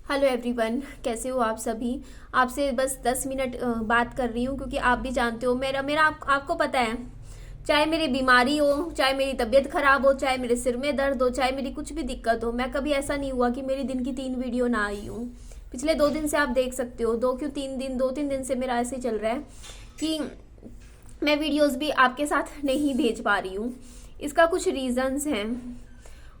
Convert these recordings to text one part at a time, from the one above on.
Hello everyone, कैसे हो आप सभी। आपसे बस 10 मिनट बात कर रही हूँ क्योंकि आप भी जानते हो मेरा मेरा आपको पता है। चाहे मेरी बीमारी हो, चाहे मेरी तबीयत खराब हो, चाहे मेरे सिर में दर्द हो, चाहे मेरी कुछ भी दिक्कत हो, मैं कभी ऐसा नहीं हुआ कि मेरी दिन की 3 वीडियो ना आई हूँ। पिछले 2 दिन से आप देख सकते हो, 2 क्यों 3 दिन, 2-3 दिन से मेरा ऐसे ही चल रहा है कि मैं वीडियोस भी आपके साथ नहीं भेज पा रही हूँ। इसका कुछ रीजंस हैं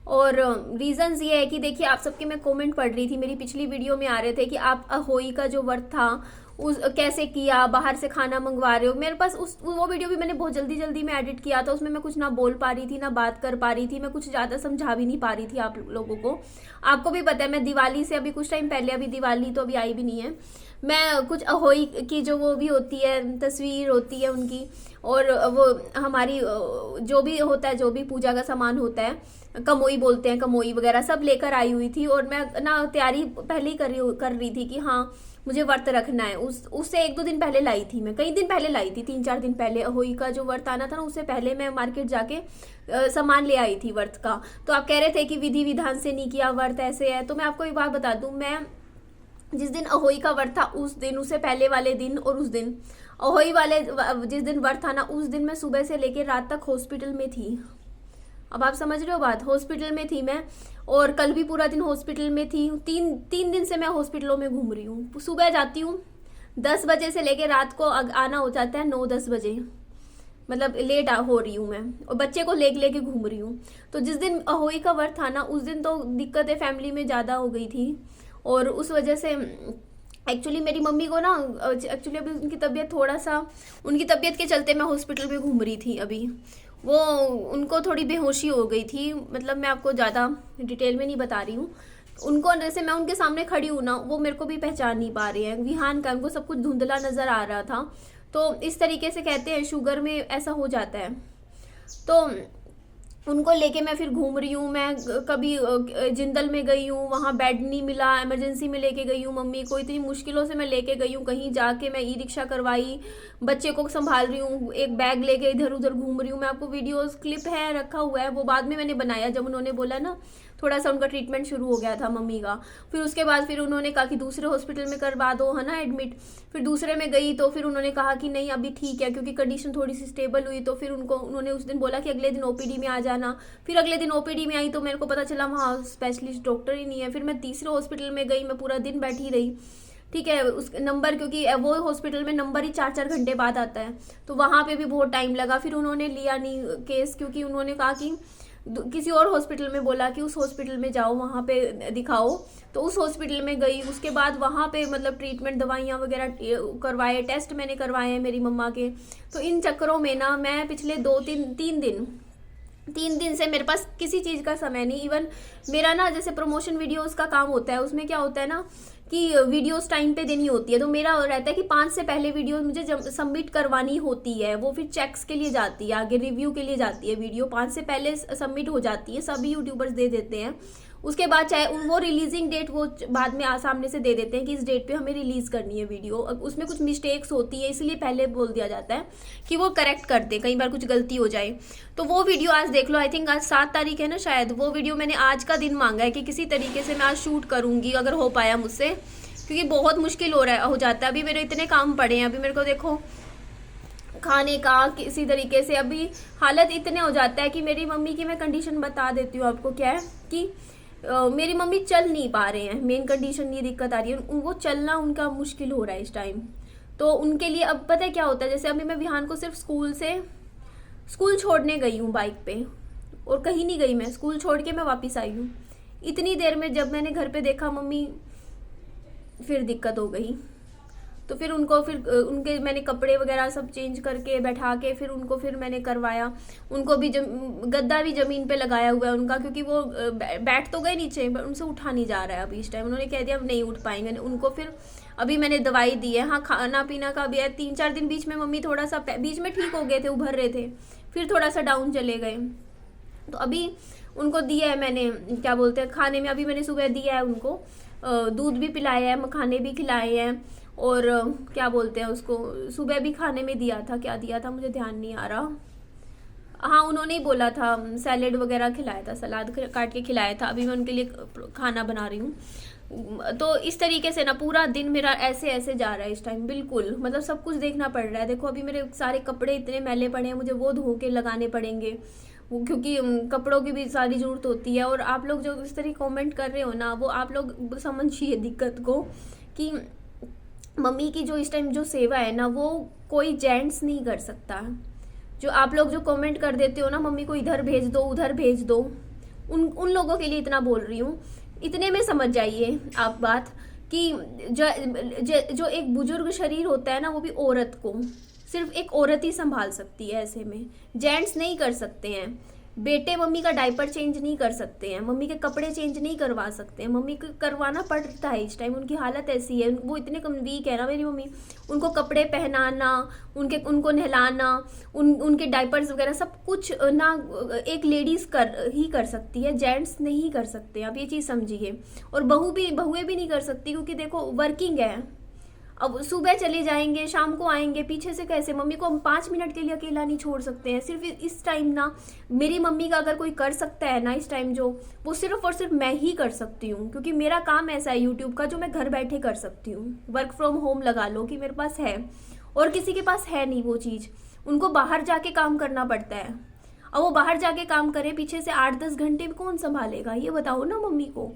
और रीजंस ये है कि देखिए, आप सबके मैं कमेंट पढ़ रही थी, मेरी पिछली वीडियो में आ रहे थे कि आप अहोई का जो व्रत था उस कैसे किया, बाहर से खाना मंगवा रहे हो। मेरे पास उस वो वीडियो भी मैंने बहुत जल्दी जल्दी में एडिट किया था, उसमें मैं कुछ ना बोल पा रही थी ना बात कर पा रही थी, मैं कुछ ज़्यादा समझा भी नहीं पा रही थी आप लोगों को। आपको भी पता है, मैं दिवाली से अभी कुछ टाइम पहले, अभी दिवाली तो अभी आई भी नहीं है, मैं कुछ अहोई की जो वो भी होती है, तस्वीर होती है उनकी, और वो हमारी जो भी होता है, जो भी पूजा का सामान होता है, कमोई बोलते हैं, कमोई वगैरह सब लेकर आई हुई थी। और मैं ना तैयारी पहले ही कर रही थी कि हाँ मुझे व्रत रखना है। उससे 1-2 दिन पहले लाई थी, मैं कई दिन पहले लाई थी, 3-4 दिन पहले अहोई का जो व्रत आना था ना, उससे पहले मैं मार्केट जाके सामान ले आई थी व्रत का। तो आप कह रहे थे कि विधि विधान से नहीं किया व्रत, ऐसे है। तो मैं आपको एक बात बता दूं, मैं जिस दिन अहोई का व्रत था उस दिन, उससे पहले वाले दिन और उस दिन, अहोई वाले जिस दिन व्रत था ना, उस दिन मैं सुबह से लेकर रात तक हॉस्पिटल में थी। अब आप समझ रहे हो बात, हॉस्पिटल में थी मैं। और कल भी पूरा दिन हॉस्पिटल में थी। तीन तीन दिन से मैं हॉस्पिटलों में घूम रही हूँ। सुबह जाती हूँ 10 बजे से लेके रात को आना हो जाता है 9-10 बजे, मतलब लेट हो रही हूँ मैं, और बच्चे को लेके घूम रही हूँ। तो जिस दिन अहोई का व्रत था ना, उस दिन तो दिक्कतें फैमिली में ज़्यादा हो गई थी। और उस वजह से एक्चुअली मेरी मम्मी को ना, एक्चुअली अभी उनकी तबीयत थोड़ा सा, उनकी तबीयत के चलते मैं हॉस्पिटल में घूम रही थी अभी। वो उनको थोड़ी बेहोशी हो गई थी, मतलब मैं आपको ज़्यादा डिटेल में नहीं बता रही हूँ। उनको जैसे मैं उनके सामने खड़ी हूँ ना, वो मेरे को भी पहचान नहीं पा रहे हैं, विहान का उनको सब कुछ धुंधला नज़र आ रहा था। तो इस तरीके से कहते हैं शुगर में ऐसा हो जाता है। तो उनको लेके मैं फिर घूम रही हूँ। मैं कभी जिंदल में गई हूँ, वहाँ बेड नहीं मिला, इमरजेंसी में लेके गई हूँ मम्मी को, इतनी मुश्किलों से मैं लेके गई हूँ। कहीं जाके मैं ई रिक्शा करवाई, बच्चे को संभाल रही हूँ, एक बैग लेके इधर उधर घूम रही हूँ। मैं आपको वीडियोस क्लिप है रखा हुआ है, वो बाद में मैंने बनाया जब उन्होंने बोला ना, थोड़ा सा उनका ट्रीटमेंट शुरू हो गया था मम्मी का। फिर उसके बाद फिर उन्होंने कहा कि दूसरे हॉस्पिटल में करवा दो, है ना, एडमिट। फिर दूसरे में गई तो फिर उन्होंने कहा कि नहीं अभी ठीक है, क्योंकि कंडीशन थोड़ी सी स्टेबल हुई। तो फिर उन्होंने उस दिन बोला कि अगले दिन ओपीडी में आ जाना। फिर अगले दिन ओपीडी में आई तो मेरे को पता चला वहाँ स्पेशलिस्ट डॉक्टर ही नहीं है। फिर मैं तीसरे हॉस्पिटल में गई, मैं पूरा दिन बैठी रही। ठीक है, उस नंबर, क्योंकि वो हॉस्पिटल में नंबर ही 4-4 घंटे बाद आता है, तो वहाँ पे भी बहुत टाइम लगा। फिर उन्होंने लिया नहीं केस, क्योंकि उन्होंने कहा कि किसी और हॉस्पिटल में बोला कि उस हॉस्पिटल में जाओ, वहाँ पे दिखाओ। तो उस हॉस्पिटल में गई, उसके बाद वहाँ पे मतलब ट्रीटमेंट, दवाइयाँ वगैरह करवाए, टेस्ट मैंने करवाए हैं मेरी मम्मा के। तो इन चक्करों में ना मैं पिछले 2-3 दिन से मेरे पास किसी चीज़ का समय नहीं। इवन मेरा ना जैसे प्रमोशन वीडियोस का काम होता है, उसमें क्या होता है ना कि वीडियोस टाइम पे देनी होती है। तो मेरा रहता है कि 5 से पहले वीडियो मुझे सबमिट करवानी होती है, वो फिर चेक्स के लिए जाती है, आगे रिव्यू के लिए जाती है। वीडियो 5 से पहले सबमिट हो जाती है, सभी यूट्यूबर्स दे देते हैं। उसके बाद चाहे वो रिलीजिंग डेट वो बाद में सामने से दे देते हैं कि इस डेट पे हमें रिलीज करनी है वीडियो। उसमें कुछ मिस्टेक्स होती है, इसलिए पहले बोल दिया जाता है कि वो करेक्ट कर दे, कई बार कुछ गलती हो जाए। तो वो वीडियो आज देख लो, आई थिंक आज 7 तारीख है ना शायद। वो वीडियो मैंने आज का दिन मांगा है कि किसी तरीके से मैं आज शूट करूंगी अगर हो पाया मुझसे, क्योंकि बहुत मुश्किल हो जाता है। अभी मेरे इतने काम पड़े हैं, अभी मेरे को देखो खाने का किसी तरीके से अभी हालत इतने हो जाता है कि मेरी मम्मी की मैं कंडीशन बता देती हूँ आपको। क्या है कि मेरी मम्मी चल नहीं पा रहे हैं, मेन कंडीशन ये दिक्कत आ रही है, वो चलना उनका मुश्किल हो रहा है इस टाइम। तो उनके लिए अब पता है क्या होता है, जैसे अभी मैं विहान को सिर्फ स्कूल छोड़ने गई हूँ बाइक पे, और कहीं नहीं गई मैं, स्कूल छोड़ के मैं वापस आई हूँ। इतनी देर में जब मैंने घर पे देखा मम्मी, फिर दिक्कत हो गई। तो फिर उनको उनके मैंने कपड़े वगैरह सब चेंज करके बैठा के फिर उनको फिर मैंने करवाया। उनको भी गद्दा भी ज़मीन पे लगाया हुआ है उनका, क्योंकि वो बैठ तो गए नीचे, पर उनसे उठा नहीं जा रहा है अभी इस टाइम। उन्होंने कह दिया अब नहीं उठ पाएंगे उनको। फिर अभी मैंने दवाई दी है। हाँ, खाना पीना का भी है। 3-4 दिन बीच में मम्मी थोड़ा सा बीच में ठीक हो गए थे, उभर रहे थे, फिर थोड़ा सा डाउन चले गए। तो अभी उनको दिया है मैंने, क्या बोलते हैं, खाने में अभी मैंने सुबह दिया है उनको, दूध भी पिलाया है, मखाने भी खिलाए हैं, और क्या बोलते हैं उसको, सुबह भी खाने में दिया था, क्या दिया था मुझे ध्यान नहीं आ रहा। हाँ, उन्होंने ही बोला था, सैलेड वगैरह खिलाया था, सलाद काट के खिलाया था। अभी मैं उनके लिए खाना बना रही हूँ। तो इस तरीके से ना पूरा दिन मेरा ऐसे ऐसे जा रहा है इस टाइम, बिल्कुल मतलब सब कुछ देखना पड़ रहा है। देखो अभी मेरे सारे कपड़े इतने मैले पड़े हैं, मुझे वो धो के लगाने पड़ेंगे, वो क्योंकि कपड़ों की भी सारी ज़रूरत होती है। और आप लोग जो इस तरह कमेंट कर रहे हो ना, वो आप लोग समझिए दिक्कत को, कि मम्मी की जो इस टाइम जो सेवा है ना, वो कोई जेंट्स नहीं कर सकता। जो आप लोग जो कमेंट कर देते हो ना, मम्मी को इधर भेज दो उधर भेज दो, उन लोगों के लिए इतना बोल रही हूँ। इतने में समझ जाइए आप बात, कि जो एक बुजुर्ग शरीर होता है ना, वो भी औरत को सिर्फ एक औरत ही संभाल सकती है। ऐसे में जेंट्स नहीं कर सकते हैं। बेटे मम्मी का डायपर चेंज नहीं कर सकते हैं, मम्मी के कपड़े चेंज नहीं करवा सकते हैं, मम्मी को करवाना पड़ता है इस टाइम। उनकी हालत ऐसी है, वो इतने कम वीक है ना मेरी मम्मी, उनको कपड़े पहनाना, उनको नहलाना, उनके डायपर्स वगैरह सब कुछ ना एक लेडीज़ कर सकती है, जेंट्स नहीं कर सकते। आप ये चीज़ समझिए। और बहुएं भी नहीं कर सकती, क्योंकि देखो वर्किंग है। अब सुबह चले जाएंगे, शाम को आएंगे, पीछे से कैसे? मम्मी को हम 5 मिनट के लिए अकेला नहीं छोड़ सकते हैं। सिर्फ इस टाइम ना मेरी मम्मी का अगर कोई कर सकता है ना इस टाइम, जो वो सिर्फ और सिर्फ मैं ही कर सकती हूँ, क्योंकि मेरा काम ऐसा है यूट्यूब का, जो मैं घर बैठे कर सकती हूँ। वर्क फ्रॉम होम लगा लो कि मेरे पास है, और किसी के पास है नहीं वो चीज़। उनको बाहर जाके काम करना पड़ता है। अब वो बाहर जाके काम करे, पीछे से 8-10 घंटे में कौन संभालेगा, ये बताओ ना मम्मी को।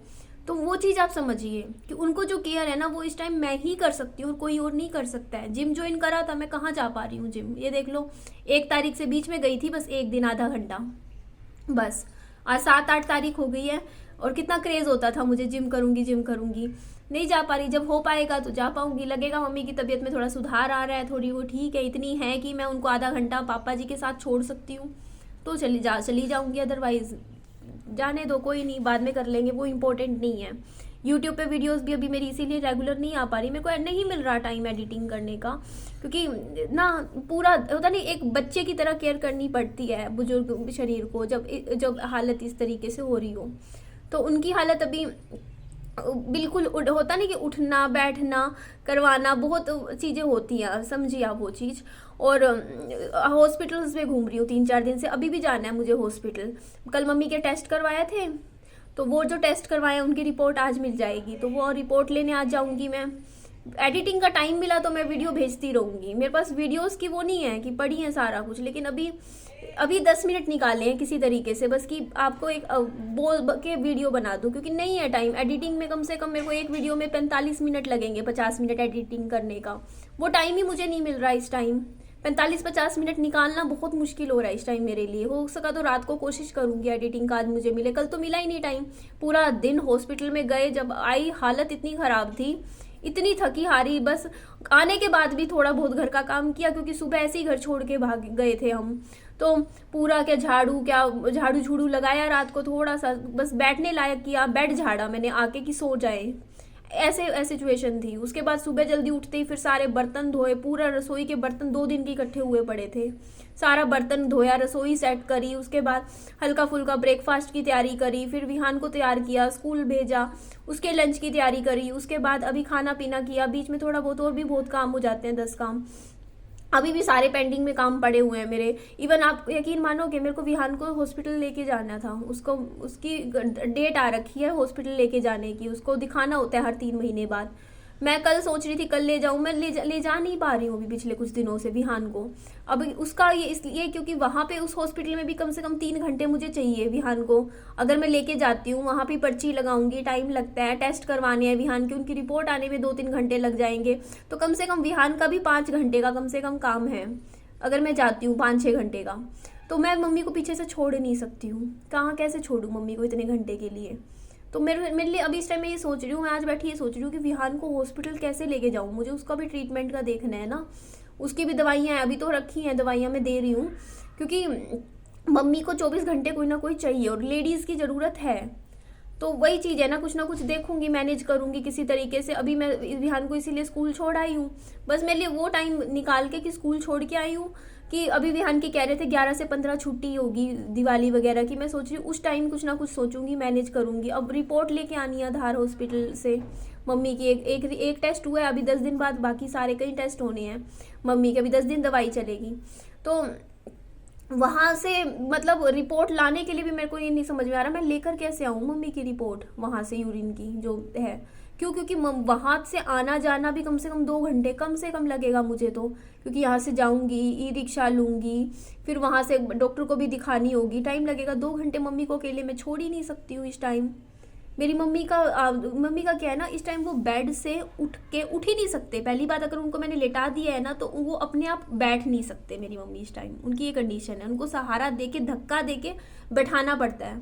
तो वो चीज़ आप समझिए कि उनको जो केयर है ना, वो इस टाइम मैं ही कर सकती हूँ और कोई और नहीं कर सकता है। जिम ज्वाइन करा था, मैं कहाँ जा पा रही हूँ जिम, ये देख लो। 1 तारीख से बीच में गई थी, बस एक दिन आधा घंटा बस। आज 7-8 तारीख हो गई है, और कितना क्रेज होता था मुझे, जिम करूंगी जिम करूंगी। नहीं जा पा रही, जब हो पाएगा तो जा पाऊंगी। लगेगा मम्मी की तबीयत में थोड़ा सुधार आ रहा है, थोड़ी वो ठीक है, इतनी है कि मैं उनको आधा घंटा पापा जी के साथ छोड़ सकती हूँ, तो चली जाऊंगी। अदरवाइज जाने दो, कोई नहीं, बाद में कर लेंगे, वो इम्पोर्टेंट नहीं है। यूट्यूब पे वीडियोस भी अभी मेरी इसीलिए रेगुलर नहीं आ पा रही, मेरे को नहीं मिल रहा टाइम एडिटिंग करने का, क्योंकि ना पूरा होता नहीं, एक बच्चे की तरह केयर करनी पड़ती है बुजुर्ग शरीर को, जब हालत इस तरीके से हो रही हो। तो उनकी हालत अभी बिल्कुल होता नहीं कि उठना बैठना करवाना, बहुत चीज़ें होती हैं, समझिए आप वो चीज़। और हॉस्पिटल्स में घूम रही हूँ 3-4 दिन से, अभी भी जाना है मुझे हॉस्पिटल। कल मम्मी के टेस्ट करवाए थे, तो वो जो टेस्ट करवाए उनकी रिपोर्ट आज मिल जाएगी, तो वो रिपोर्ट लेने आ जाऊँगी मैं। एडिटिंग का टाइम मिला तो मैं वीडियो भेजती रहूँगी। मेरे पास वीडियोस की वो नहीं है कि पढ़ी है सारा कुछ, लेकिन अभी 10 मिनट निकाले हैं किसी तरीके से, बस कि आपको एक बोल के वीडियो बना दूं, क्योंकि नहीं है टाइम एडिटिंग में। कम से कम मेरे को एक वीडियो में 45 मिनट लगेंगे, 50 मिनट एडिटिंग करने का, वो टाइम ही मुझे नहीं मिल रहा इस टाइम। 45-50 मिनट निकालना बहुत मुश्किल हो रहा है इस टाइम मेरे लिए। हो सका तो रात को कोशिश करूंगी एडिटिंग का आज मुझे मिले, कल तो मिला ही नहीं टाइम। पूरा दिन हॉस्पिटल में गए, जब आई हालत इतनी ख़राब थी, इतनी थकी हारी। बस आने के बाद भी थोड़ा बहुत घर का काम किया, क्योंकि सुबह ऐसे ही घर छोड़ के भाग गए थे हम। तो पूरा झाड़ू झूड़ू लगाया, रात को थोड़ा सा बस बैठने लायक किया, बेड झाड़ा मैंने आके कि सो जाए, ऐसे सिचुएशन थी। उसके बाद सुबह जल्दी उठते ही फिर सारे बर्तन धोए, पूरा रसोई के बर्तन 2 दिन के इकट्ठे हुए पड़े थे, सारा बर्तन धोया, रसोई सेट करी। उसके बाद हल्का फुल्का ब्रेकफास्ट की तैयारी करी, फिर विहान को तैयार किया, स्कूल भेजा, उसके लंच की तैयारी करी। उसके बाद अभी खाना पीना किया, बीच में थोड़ा बहुत और भी बहुत काम हो जाते हैं, 10 काम। अभी भी सारे पेंडिंग में काम पड़े हुए हैं मेरे। इवन आप यकीन मानोगे, मेरे को विहान को हॉस्पिटल लेके जाना था, उसकी डेट आ रखी है हॉस्पिटल लेके जाने की, उसको दिखाना होता है हर 3 महीने बाद। मैं कल सोच रही थी कल ले जाऊं, मैं ले जा नहीं पा रही हूँ अभी पिछले कुछ दिनों से विहान को। अब उसका ये इसलिए क्योंकि वहाँ पे उस हॉस्पिटल में भी कम से कम 3 घंटे मुझे चाहिए विहान को। अगर मैं लेके जाती हूँ, वहाँ पे पर्ची लगाऊंगी, टाइम लगता है, टेस्ट करवाने हैं विहान की, उनकी रिपोर्ट आने में 2-3 घंटे लग जाएंगे। तो कम से कम विहान का भी 5 घंटे का कम से कम काम है, अगर मैं जाती हूँ 5-6 घंटे का। तो मैं मम्मी को पीछे से छोड़ नहीं सकती हूँ, कहाँ कैसे छोड़ूँ मम्मी को इतने घंटे के लिए। तो मेरे लिए अभी इस टाइम मैं ये सोच रही हूँ, मैं आज बैठी ये सोच रही हूँ कि विहान को हॉस्पिटल कैसे लेके जाऊँ, मुझे उसका भी ट्रीटमेंट का देखना है ना। उसकी भी दवाइयाँ हैं, अभी तो रखी हैं दवाइयाँ मैं दे रही हूँ, क्योंकि मम्मी को 24 घंटे कोई ना कोई चाहिए और लेडीज़ की ज़रूरत है। तो वही चीज़ है ना कुछ देखूंगी, मैनेज करूंगी किसी तरीके से। अभी मैं विहान को इसीलिए स्कूल छोड़ आई हूँ, बस मेरे लिए वो टाइम निकाल के कि स्कूल छोड़ के आई हूँ, कि अभी विहान की कह रहे थे 11 से 15 छुट्टी होगी दिवाली वगैरह की। मैं सोच रही हूँ उस टाइम कुछ ना कुछ सोचूंगी, मैनेज करूंगी। अब रिपोर्ट लेके आनी है आधार हॉस्पिटल से मम्मी की। एक टेस्ट हुआ है, अभी 10 दिन बाद बाकी सारे कई टेस्ट होने हैं मम्मी के, अभी 10 दिन दवाई चलेगी। तो वहाँ से मतलब रिपोर्ट लाने के लिए भी मेरे को ये नहीं समझ में आ रहा मैं लेकर कैसे आऊँ मम्मी की रिपोर्ट वहाँ से यूरिन की जो है। क्यों? क्योंकि वहाँ से आना जाना भी कम से कम 2 घंटे कम से कम लगेगा मुझे तो, क्योंकि यहाँ से जाऊँगी, ई रिक्शा लूँगी, फिर वहाँ से डॉक्टर को भी दिखानी होगी, टाइम लगेगा 2 घंटे। मम्मी को अकेले मैं छोड़ ही नहीं सकती हूँ इस टाइम। मेरी मम्मी का क्या है ना, इस टाइम वो बेड से उठ ही नहीं सकते। पहली बात, अगर उनको मैंने लेटा दिया है ना तो वो अपने आप बैठ नहीं सकते मेरी मम्मी इस टाइम। उनकी ये कंडीशन है, उनको सहारा दे के धक्का दे के बैठाना पड़ता है,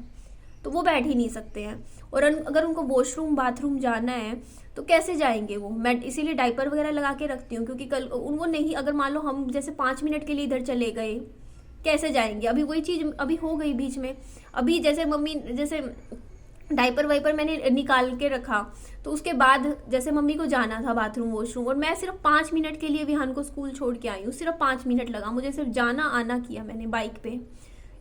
तो वो बैठ ही नहीं सकते हैं। और अगर उनको वॉशरूम बाथरूम जाना है तो कैसे जाएंगे वो? मैं इसीलिए डायपर वगैरह लगा के रखती हूँ, क्योंकि कल उनको नहीं, अगर मान लो हम जैसे 5 मिनट के लिए इधर चले गए, कैसे जाएंगे? अभी वही चीज़ अभी हो गई बीच में। अभी जैसे मम्मी जैसे डायपर वाइपर मैंने निकाल के रखा, तो उसके बाद जैसे मम्मी को जाना था बाथरूम वॉशरूम, और मैं सिर्फ 5 मिनट के लिए विहान को स्कूल छोड़ के आई हूँ। सिर्फ 5 मिनट लगा मुझे, सिर्फ जाना आना किया मैंने बाइक पे।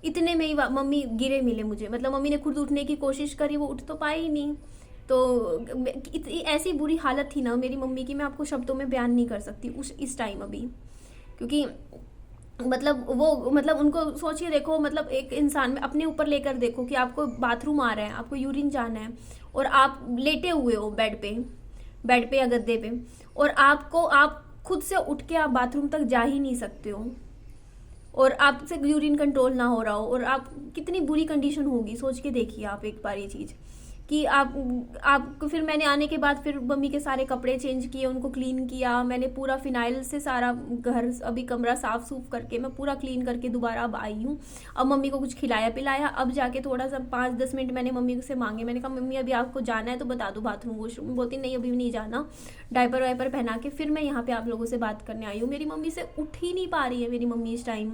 इतने में ही मम्मी गिरे मिले मुझे। मतलब मम्मी ने खुद उठने की कोशिश करी, वो उठ तो पाई ही नहीं। तो ऐसी बुरी हालत थी ना मेरी मम्मी की, मैं आपको शब्दों में बयान नहीं कर सकती इस टाइम अभी। क्योंकि मतलब उनको सोचिए, देखो मतलब एक इंसान में अपने ऊपर लेकर देखो कि आपको बाथरूम आ रहा है, आपको यूरिन जाना है, और आप लेटे हुए हो बेड पे या गद्दे पे, और आप खुद से उठ के आप बाथरूम तक जा ही नहीं सकते हो, और आपसे यूरिन कंट्रोल ना हो रहा हो, और आप कितनी बुरी कंडीशन होगी सोच के देखिए आप एक बार ये चीज़ कि आपको। फिर मैंने आने के बाद फिर मम्मी के सारे कपड़े चेंज किए, उनको क्लीन किया मैंने पूरा, फिनाइल से सारा घर अभी कमरा साफ सूफ करके मैं पूरा क्लीन करके दोबारा अब आई हूँ। अब मम्मी को कुछ खिलाया पिलाया, अब जाके थोड़ा सा 5-10 मिनट मैंने मम्मी से मांगे। मैंने कहा मम्मी अभी आपको जाना है तो बता दो बाथरूम वॉशरूम। बोलती नहीं अभी नहीं जाना। डायपर वाइपर पहना के फिर मैं यहाँ पे आप लोगों से बात करने आई हूँ। मेरी मम्मी से उठ ही नहीं पा रही है मेरी मम्मी इस टाइम,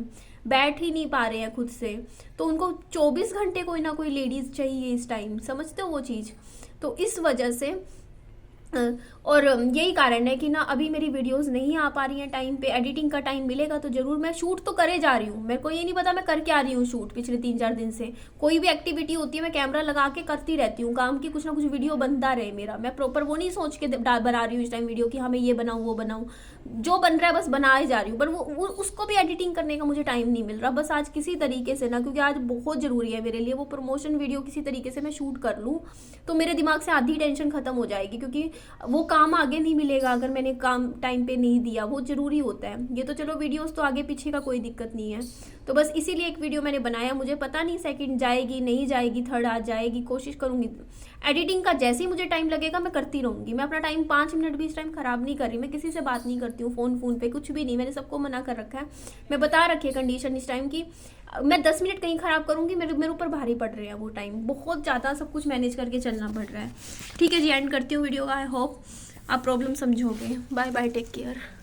बैठ ही नहीं पा रहे हैं खुद से। तो उनको 24 घंटे कोई ना कोई लेडीज़ चाहिए इस टाइम, समझते हो वो चीज़? तो इस वजह से और यही कारण है कि ना अभी मेरी वीडियोस नहीं आ पा रही हैं टाइम पे। एडिटिंग का टाइम मिलेगा तो ज़रूर, मैं शूट तो करे जा रही हूँ, मेरे को ये नहीं पता मैं कर क्या रही हूँ शूट। पिछले 3-4 दिन से कोई भी एक्टिविटी होती है मैं कैमरा लगा के करती रहती हूँ, काम की कुछ ना कुछ वीडियो बनता रहे मेरा। मैं प्रॉपर वो नहीं सोच के बना रही हूँ इस टाइम वीडियो कि हाँ मैं ये बनाऊँ वो बनाऊँ। जो बन रहा है बस बना ही जा रही हूँ, पर वो उसको भी एडिटिंग करने का मुझे टाइम नहीं मिल रहा। बस आज किसी तरीके से ना, क्योंकि आज बहुत ज़रूरी है मेरे लिए वो प्रमोशन वीडियो किसी तरीके से मैं शूट कर लूँ तो मेरे दिमाग से आधी टेंशन खत्म हो जाएगी, क्योंकि वो काम आगे नहीं मिलेगा अगर मैंने काम टाइम पे नहीं दिया। वो ज़रूरी होता है। ये तो चलो वीडियोस तो आगे पीछे का कोई दिक्कत नहीं है, तो बस इसीलिए एक वीडियो मैंने बनाया। मुझे पता नहीं सेकंड जाएगी नहीं जाएगी, थर्ड आ जाएगी, कोशिश करूँगी। एडिटिंग का जैसे ही मुझे टाइम लगेगा मैं करती रहूँगी। मैं अपना टाइम 5 मिनट भी इस टाइम ख़राब नहीं कर रही। मैं किसी से बात नहीं करती हूँ फ़ोन पे, कुछ भी नहीं। मैंने सबको मना कर रखा है। मैं बता रखी है कंडीशन इस टाइम की, मैं 10 मिनट कहीं ख़राब करूँगी मेरे ऊपर भारी पड़ रहे हैं वो टाइम। बहुत ज़्यादा सब कुछ मैनेज करके चलना पड़ रहा है। ठीक है जी, एंड करती हूँ वीडियो का। आई होप आप प्रॉब्लम समझोगे। Bye bye, take care.